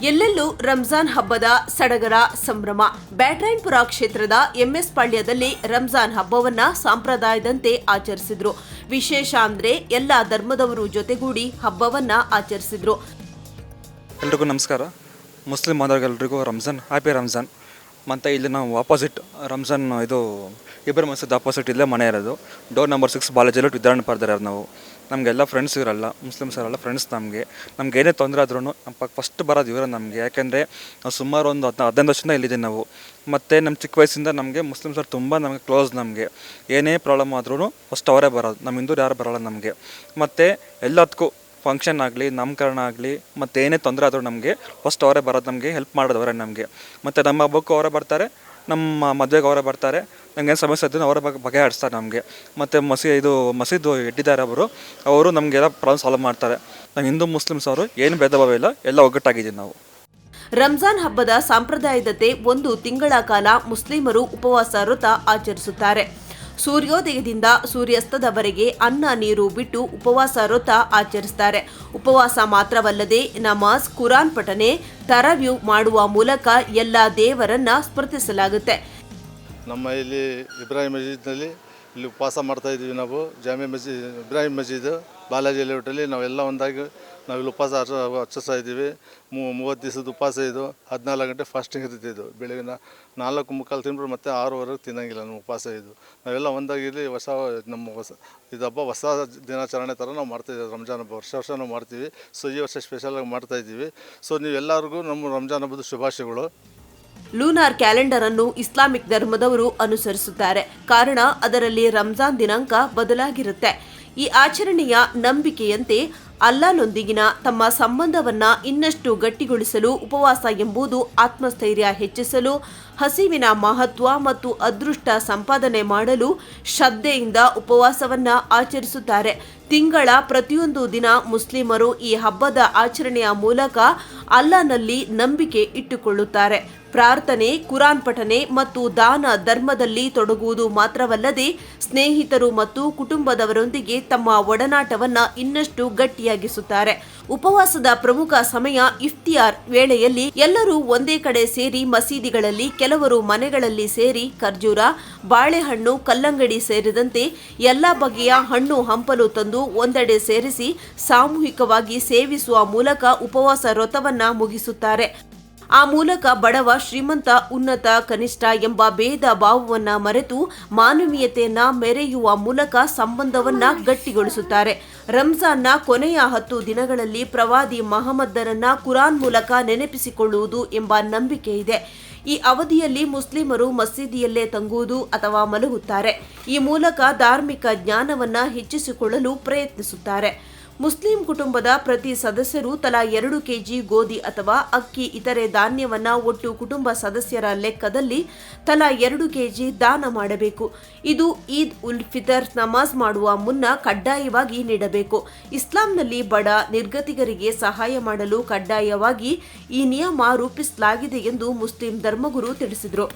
ಎಲ್ಲೆಲ್ಲೂ ರಂಜಾನ್ ಹಬ್ಬದ ಸಡಗರ ಸಂಭ್ರಮ. ಬ್ಯಾಟರಾಯನಪುರ ಕ್ಷೇತ್ರದ ಎಂಎಸ್ ಪಾಳ್ಯದಲ್ಲಿ ರಂಜಾನ್ ಹಬ್ಬವನ್ನ ಸಂಪ್ರದಾಯದಂತೆ ಆಚರಿಸಿದ್ರು. ವಿಶೇಷ ಅಂದ್ರೆ ಎಲ್ಲಾ ಧರ್ಮದವರು ಜೊತೆಗೂಡಿ ಹಬ್ಬವನ್ನ ಆಚರಿಸಿದ್ರು. ಎಲ್ರಿಗೂ ನಮಸ್ಕಾರ. ಮುಸ್ಲಿಂ ಬಾಂಧವರಿಗೆಲ್ರಿಗೂ ರಂಜಾನ್ ಹ್ಯಾಪಿ ರಂಜಾನ್. ಮತ್ತು ಇಲ್ಲಿ ನಾವು ಆಪೋಸಿಟ್ ರಂಜಾನ್ ಇದು ಇಬ್ರಾಹಿಂ ಮಸೀದ್ ಆಪೋಸಿಟ್ ಇಲ್ಲೇ ಮನೆ ಇರೋದು. ಡೋರ್ ನಂಬರ್ 6 ಬಾಲಾಜಿಲು ವಿಧಾನಪುರದಲ್ಲಿ ನಾವು. ನಮಗೆಲ್ಲ ಫ್ರೆಂಡ್ಸ್ ಇರಲ್ಲ, ಮುಸ್ಲಿಮ್ಸ್ ಇರಲ್ಲ, ಫ್ರೆಂಡ್ಸ್ ನಮ್ಗೆ ಏನೇ ತೊಂದರೆ ಆದ್ರೂ ನಮ್ಮ ಫಸ್ಟ್ ಬರೋದು ಇವರೇ ನಮಗೆ. ಯಾಕೆಂದರೆ ನಾವು ಸುಮಾರು ಒಂದು 15 ವರ್ಷದಿಂದ ಇಲ್ಲಿದ್ದೀವಿ ನಾವು. ಮತ್ತು ನಮ್ಮ ಚಿಕ್ಕ ವಯಸ್ಸಿಂದ ನಮಗೆ ಮುಸ್ಲಿಮ್ಸರು ತುಂಬ ನಮಗೆ ಕ್ಲೋಸ್. ನಮಗೆ ಏನೇ ಪ್ರಾಬ್ಲಮ್ ಆದ್ರೂ ಫಸ್ಟ್ ಅವರೇ ಬರೋದು, ನಮ್ಮ ಹಿಂದೂರು ಯಾರು ಬರೋಲ್ಲ ನಮಗೆ. ಮತ್ತು ಎಲ್ಲದಕ್ಕೂ ಫಂಕ್ಷನ್ ಆಗಲಿ, ನಾಮಕರಣ ಆಗಲಿ, ಮತ್ತು ಏನೇ ತೊಂದರೆ ಆದರೂ ನಮಗೆ ಫಸ್ಟ್ ಅವರೇ ಬರೋದು, ನಮಗೆ ಹೆಲ್ಪ್ ಮಾಡೋದು ಅವರೇ ನಮಗೆ. ಮತ್ತು ನಮ್ಮ ಹಬ್ಬಕ್ಕೂ ಅವರೇ ಬರ್ತಾರೆ, ನಮ್ಮ ಮದುವೆಗೆ ಅವರೇ ಬರ್ತಾರೆ. ನಮಗೇನು ಸಮಸ್ಯೆ ಇದ್ದರೂ ಅವರ ಬಗೆಹರಿಸ್ತಾರೆ ನಮಗೆ. ಮತ್ತು ಮಸೀದು ಇಟ್ಟಿದ್ದಾರೆ ಅವರು ನಮಗೆಲ್ಲ ಪ್ರಾಬ್ಲಮ್ ಸಾಲ್ವ್ ಮಾಡ್ತಾರೆ. ನಮ್ಮ ಹಿಂದೂ ಮುಸ್ಲಿಮ್ಸ್ ಅವರು ಏನು ಭೇದ ಭಾವ ಇಲ್ಲ, ಎಲ್ಲ ಒಗ್ಗಟ್ಟಾಗಿದ್ದೀವಿ ನಾವು. ರಂಜಾನ್ ಹಬ್ಬದ ಸಂಪ್ರದಾಯದಂತೆ 1 ತಿಂಗಳ ಕಾಲ ಮುಸ್ಲಿಮರು ಉಪವಾಸ ವ್ರತ ಆಚರಿಸುತ್ತಾರೆ. ಸೂರ್ಯೋದಯದಿಂದ ಸೂರ್ಯಾಸ್ತದವರೆಗೆ ಅನ್ನ ನೀರು ಬಿಟ್ಟು ಉಪವಾಸ ವ್ರತ ಆಚರಿಸುತ್ತಾರೆ. ಉಪವಾಸ ಮಾತ್ರವಲ್ಲದೆ ನಮಾಜ್, ಕುರಾನ್ ಪಠನೆ, ತರಾವ್ಯೂ ಮಾಡುವ ಮೂಲಕ ಎಲ್ಲ ದೇವರನ್ನ ಸ್ಮರಿಸಲಾಗುತ್ತೆ. ನಮ್ಮ ಇಲ್ಲಿ ಇಬ್ರಾಹಿಂ ಮಸೀದ್ನಲ್ಲಿ ಇಲ್ಲಿ ಉಪವಾಸ ಮಾಡ್ತಾ ಇದ್ದೀವಿ ನಾವು. ಜಾಮೆ ಮಸೀದ್ ಇಬ್ರಾಹಿಂ ಮಸೀದ್ ಬಾಲಾಜಿ ಲೇಔಟಲ್ಲಿ ನಾವೆಲ್ಲ ಒಂದಾಗಿ ನಾವಿಲ್ಲಿ ಉಪವಾಸ ಆಚರಿಸ್ತಾ ಇದ್ದೀವಿ. 30 ದಿವಸದ ಉಪವಾಸ ಇದು. 14 ಗಂಟೆ ಫಾಸ್ಟಿಂಗ್ ಇರ್ತಿದ್ದು. ಬೆಳಗ್ಗೆ 4:45 ತಿಂಗಳು ಮತ್ತು 6:00ವರೆಗೆ ತಿನ್ನೋಂಗಿಲ್ಲ ನಮ್ಮ ಉಪವಾಸ ಇದು. ನಾವೆಲ್ಲ ಒಂದಾಗಿ ಇಲ್ಲಿ ಇದು ಹಬ್ಬ ಹೊಸ ದಿನಾಚರಣೆ ಥರ ನಾವು ಮಾಡ್ತಾಯಿದ್ದೀವಿ. ರಂಜಾನ್ ಹಬ್ಬ ವರ್ಷ ನಾವು ಮಾಡ್ತೀವಿ. ಸೊ ಈ ವರ್ಷ ಸ್ಪೆಷಲಾಗಿ ಮಾಡ್ತಾಯಿದ್ದೀವಿ. ಸೊ ನೀವೆಲ್ಲರಿಗೂ ನಮ್ಮ ರಂಜಾನ್ ಹಬ್ಬದ ಶುಭಾಶಯಗಳು. ಲೂನಾರ್ ಕ್ಯಾಲೆಂಡರ್ ಅನ್ನು ಇಸ್ಲಾಮಿಕ್ ಧರ್ಮದವರು ಅನುಸರಿಸುತ್ತಾರೆ. ಕಾರಣ ಅದರಲ್ಲಿ ರಂಜಾನ್ ದಿನಾಂಕ ಬದಲಾಗಿರುತ್ತೆ. ಈ ಆಚರಣೆಯ ನಂಬಿಕೆಯಂತೆ ಅಲ್ಲಾಹ್ನೊಂದಿಗಿನ ತಮ್ಮ ಸಂಬಂಧವನ್ನ ಇನ್ನಷ್ಟು ಗಟ್ಟಿಗೊಳಿಸಲು ಉಪವಾಸ ಎಂಬುದು ಆತ್ಮಸ್ಥೈರ್ಯ ಹೆಚ್ಚಿಸಲು, ಹಸಿವಿನ ಮಹತ್ವ ಮತ್ತು ಅದೃಷ್ಟ ಸಂಪಾದನೆ ಮಾಡಲು ಶ್ರದ್ಧೆಯಿಂದ ಉಪವಾಸವನ್ನ ಆಚರಿಸುತ್ತಾರೆ. ತಿಂಗಳ ಪ್ರತಿಯೊಂದು ದಿನ ಮುಸ್ಲಿಮರು ಈ ಹಬ್ಬದ ಆಚರಣೆಯ ಮೂಲಕ ಅಲ್ಲಾಹ್ನಲ್ಲಿ ನಂಬಿಕೆ ಇಟ್ಟುಕೊಳ್ಳುತ್ತಾರೆ. ಪ್ರಾರ್ಥನೆ, ಕುರಾನ್ ಪಠನೆ ಮತ್ತು ದಾನ ಧರ್ಮದಲ್ಲಿ ತೊಡಗುವುದು ಮಾತ್ರವಲ್ಲದೆ ಸ್ನೇಹಿತರು ಮತ್ತು ಕುಟುಂಬದವರೊಂದಿಗೆ ತಮ್ಮ ಒಡನಾಟವನ್ನ ಇನ್ನಷ್ಟು ಗಟ್ಟಿಯಾಗಿಸುತ್ತಾರೆ. ಉಪವಾಸದ ಪ್ರಮುಖ ಸಮಯ ಇಫ್ತಿಯಾರ್ ವೇಳೆಯಲ್ಲಿ ಎಲ್ಲರೂ ಒಂದೇ ಕಡೆ ಸೇರಿ ಮಸೀದಿಗಳಲ್ಲಿ, ಕೆಲವರು ಮನೆಗಳಲ್ಲಿ ಸೇರಿ ಖರ್ಜೂರ, ಬಾಳೆಹಣ್ಣು, ಕಲ್ಲಂಗಡಿ ಸೇರಿದಂತೆ ಎಲ್ಲ ಬಗೆಯ ಹಣ್ಣು ಹಂಪಲು ತಂದು ಒಂದೆಡೆ ಸೇರಿಸಿ ಸಾಮೂಹಿಕವಾಗಿ ಸೇವಿಸುವ ಮೂಲಕ ಉಪವಾಸ ವ್ರತವನ್ನ ಮುಗಿಸುತ್ತಾರೆ. ಆ ಮೂಲಕ ಬಡವ, ಶ್ರೀಮಂತ, ಉನ್ನತ, ಕನಿಷ್ಠ ಎಂಬ ಭೇದ ಭಾವವನ್ನ ಮರೆತು ಮಾನವೀಯತೆಯನ್ನ ಮೆರೆಯುವ ಮೂಲಕ ಸಂಬಂಧವನ್ನ ಗಟ್ಟಿಗೊಳಿಸುತ್ತಾರೆ. ರಂಜಾನ್ನ ಕೊನೆಯ 10 ದಿನಗಳಲ್ಲಿ ಪ್ರವಾದಿ ಮಹಮ್ಮದರನ್ನ ಕುರಾನ್ ಮೂಲಕ ನೆನಪಿಸಿಕೊಳ್ಳುವುದು ಎಂಬ ನಂಬಿಕೆ ಇದೆ. ಈ ಅವಧಿಯಲ್ಲಿ ಮುಸ್ಲಿಮರು ಮಸೀದಿಯಲ್ಲೇ ತಂಗುವುದು ಅಥವಾ ಮಲಗುತ್ತಾರೆ. ಈ ಮೂಲಕ ಧಾರ್ಮಿಕ ಜ್ಞಾನವನ್ನ ಹೆಚ್ಚಿಸಿಕೊಳ್ಳಲು ಪ್ರಯತ್ನಿಸುತ್ತಾರೆ. ಮುಸ್ಲಿಂ ಕುಟುಂಬದ ಪ್ರತಿ ಸದಸ್ಯರು ತಲಾ 2 ಕೆಜಿ ಗೋಧಿ ಅಥವಾ ಅಕ್ಕಿ, ಇತರೆ ಧಾನ್ಯವನ್ನ ಒಟ್ಟು ಕುಟುಂಬ ಸದಸ್ಯರ ಲೆಕ್ಕದಲ್ಲಿ ತಲಾ 2 ಕೆಜಿ ದಾನ ಮಾಡಬೇಕು. ಇದು ಈದ್ ಉಲ್ ಫಿತರ್ ನಮಾಜ್ ಮಾಡುವ ಮುನ್ನ ಕಡ್ಡಾಯವಾಗಿ ನೀಡಬೇಕು. ಇಸ್ಲಾಂನಲ್ಲಿ ಬಡ, ನಿರ್ಗತಿಕರಿಗೆ ಸಹಾಯ ಮಾಡಲು ಕಡ್ಡಾಯವಾಗಿ ಈ ನಿಯಮ ರೂಪಿಸಲಾಗಿದೆ ಎಂದು ಮುಸ್ಲಿಂ ಧರ್ಮಗುರು ತಿಳಿಸಿದರು.